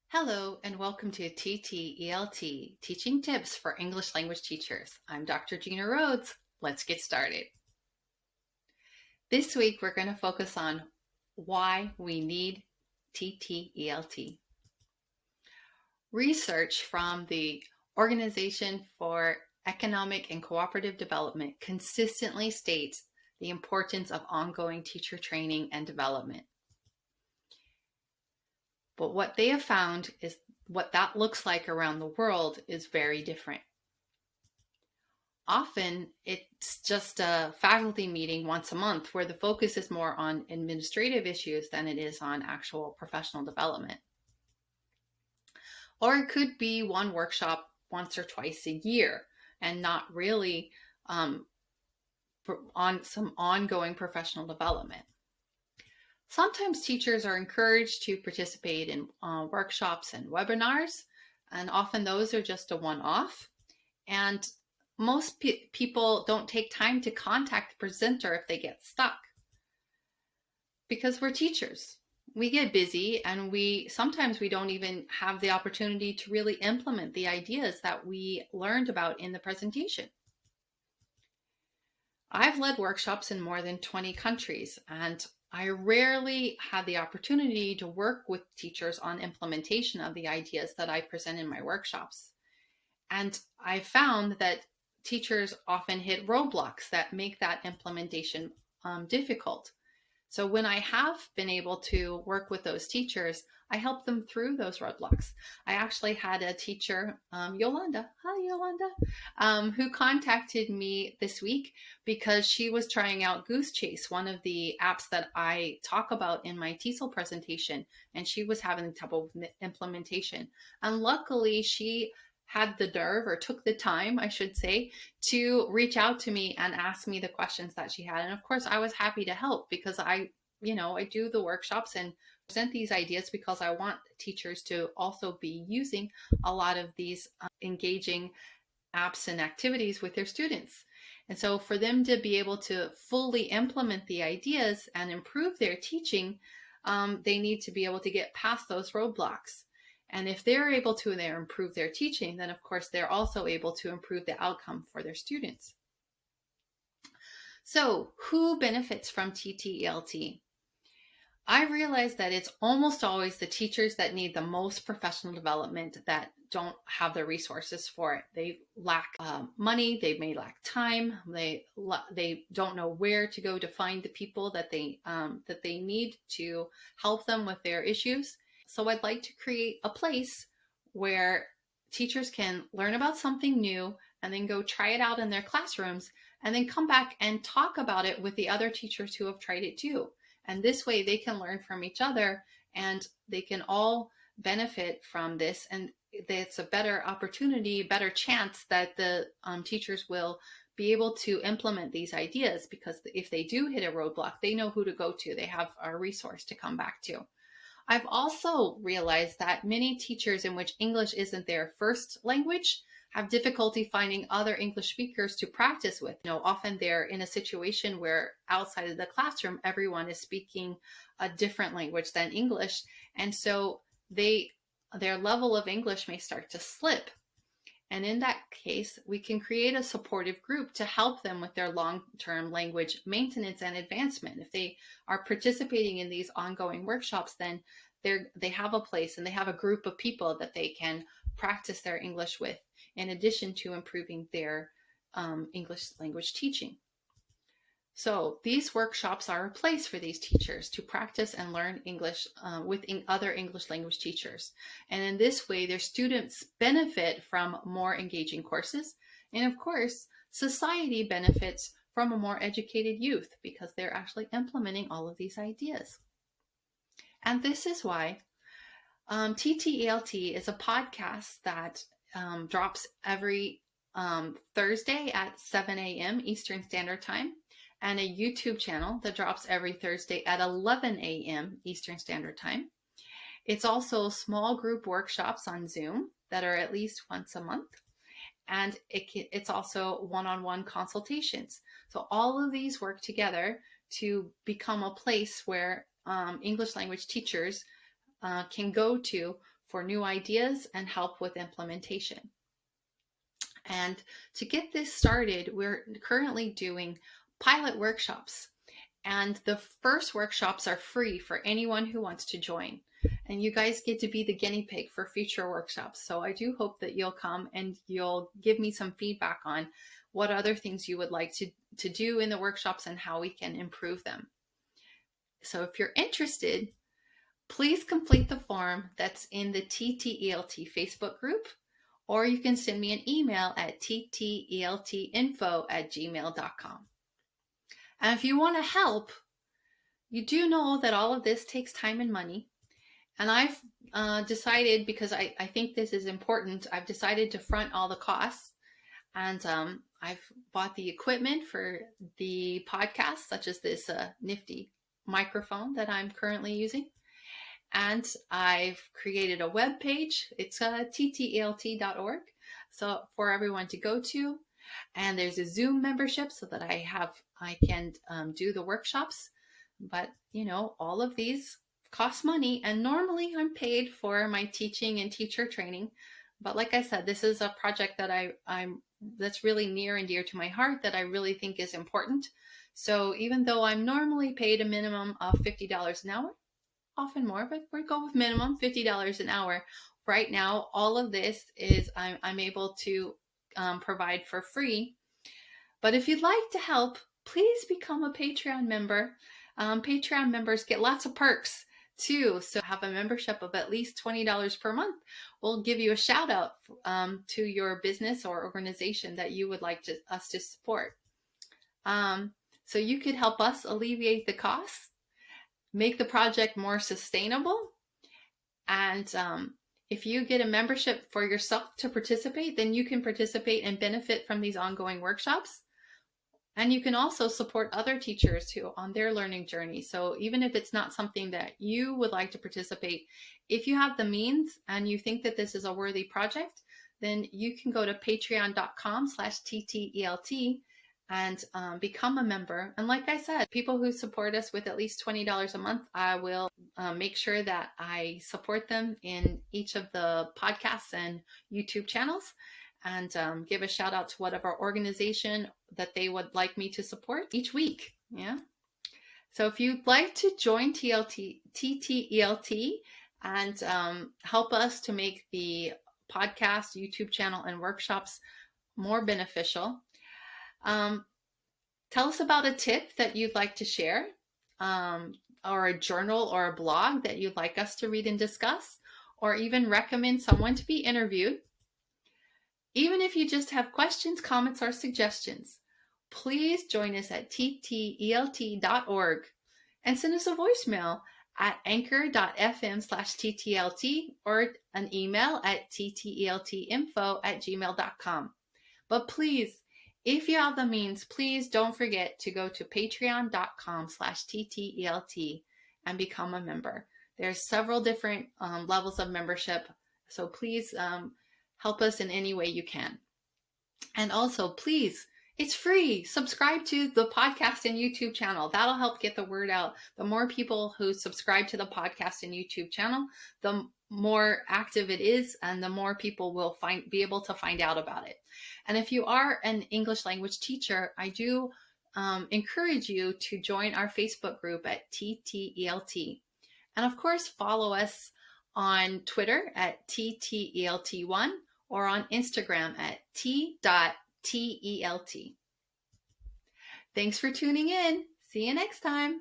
Hello and welcome to TTELT, Teaching Tips for English Language Teachers. I'm Dr. Gina Rhodes. Let's get started. This week we're going to focus on why we need TTELT. Research from the Organization for Economic and Cooperative Development consistently states the importance of ongoing teacher training and development. But what they have found is what that looks like around the world is very different. Often it's just a faculty meeting once a month where the focus is more on administrative issues than it is on actual professional development. Or it could be one workshop once or twice a year and not really on some ongoing professional development. Sometimes teachers are encouraged to participate in workshops and webinars, and often those are just a one-off. And most people don't take time to contact the presenter if they get stuck. Because we're teachers. We get busy and sometimes we don't even have the opportunity to really implement the ideas that we learned about in the presentation. I've led workshops in more than 20 countries, and I rarely have the opportunity to work with teachers on implementation of the ideas that I present in my workshops. And I found that teachers often hit roadblocks that make that implementation difficult. So when I have been able to work with those teachers, I help them through those roadblocks. I actually had a teacher, Yolanda, hi Yolanda, who contacted me this week because she was trying out Goose Chase, one of the apps that I talk about in my TESOL presentation, and she was having trouble with implementation. And luckily she had the nerve, or took the time, I should say, to reach out to me and ask me the questions that she had. And of course, I was happy to help because I do the workshops and present these ideas because I want teachers to also be using a lot of these engaging apps and activities with their students. And so for them to be able to fully implement the ideas and improve their teaching, they need to be able to get past those roadblocks. And if they're able to improve their teaching, then of course they're also able to improve the outcome for their students. So who benefits from TTELT? I realize that it's almost always the teachers that need the most professional development that don't have the resources for it. They lack money, they may lack time, they don't know where to go to find the people that they need to help them with their issues. So I'd like to create a place where teachers can learn about something new and then go try it out in their classrooms and then come back and talk about it with the other teachers who have tried it too. And this way they can learn from each other and they can all benefit from this. And it's a better opportunity, better chance that the teachers will be able to implement these ideas, because if they do hit a roadblock, they know who to go to. They have a resource to come back to. I've also realized that many teachers in which English isn't their first language have difficulty finding other English speakers to practice with. Often they're in a situation where outside of the classroom, everyone is speaking a different language than English. And so their level of English may start to slip. And in that case, we can create a supportive group to help them with their long-term language maintenance and advancement. If they are participating in these ongoing workshops, then they have a place and they have a group of people that they can practice their English with, in addition to improving their English language teaching. So these workshops are a place for these teachers to practice and learn English with other English language teachers. And in this way, their students benefit from more engaging courses. And of course, society benefits from a more educated youth because they're actually implementing all of these ideas. And this is why TTELT is a podcast that drops every Thursday at 7 a.m. Eastern Standard Time, and a YouTube channel that drops every Thursday at 11 a.m. Eastern Standard Time. It's also small group workshops on Zoom that are at least once a month. And it's also one-on-one consultations. So all of these work together to become a place where English language teachers can go to for new ideas and help with implementation. And to get this started, we're currently doing pilot workshops. And the first workshops are free for anyone who wants to join. And you guys get to be the guinea pig for future workshops. So I do hope that you'll come and you'll give me some feedback on what other things you would like to do in the workshops and how we can improve them. So if you're interested, please complete the form that's in the TTELT Facebook group, or you can send me an email at tteltinfo@gmail.com. And if you want to help, you do know that all of this takes time and money. And I've decided, because I think this is important, I've decided to front all the costs. And I've bought the equipment for the podcast, such as this nifty microphone that I'm currently using. And I've created a web page. It's TTELT.org, so for everyone to go to. And there's a Zoom membership so that I can do the workshops. But all of these cost money, and normally I'm paid for my teaching and teacher training. But like I said, this is a project that that's really near and dear to my heart, that I really think is important. So even though I'm normally paid a minimum of $50 an hour, often more, but we'll go with minimum $50 an hour. Right now, all of this is I'm able to provide for free. But if you'd like to help, please become a Patreon member. Patreon members get lots of perks too. So have a membership of at least $20 per month. We'll give you a shout out to your business or organization that you would like us to support. So you could help us alleviate the costs, make the project more sustainable. And if you get a membership for yourself to participate, then you can participate and benefit from these ongoing workshops. And you can also support other teachers who on their learning journey. So even if it's not something that you would like to participate, if you have the means and you think that this is a worthy project, then you can go to patreon.com/TTELT and become a member. And like I said, people who support us with at least $20 a month, I will make sure that I support them in each of the podcasts and YouTube channels, and give a shout out to whatever organization that they would like me to support each week. Yeah. So if you'd like to join TTELT and help us to make the podcast, YouTube channel, and workshops more beneficial, tell us about a tip that you'd like to share, or a journal or a blog that you'd like us to read and discuss, or even recommend someone to be interviewed. Even if you just have questions, comments, or suggestions, please join us at TTELT.org and send us a voicemail at anchor.fm/TTLT or an email at tteltinfo@gmail.com. But please, if you have the means, please don't forget to go to patreon.com/TTELT and become a member. There's several different levels of membership, so please help us in any way you can. And also, please, it's free. Subscribe to the podcast and YouTube channel. That'll help get the word out. The more people who subscribe to the podcast and YouTube channel, the more active it is, and the more people will be able to find out about it. And if you are an English language teacher, I do encourage you to join our Facebook group at TTELT. And of course, follow us on Twitter at TTELT1 or on Instagram at t.telt. Thanks for tuning in. See you next time.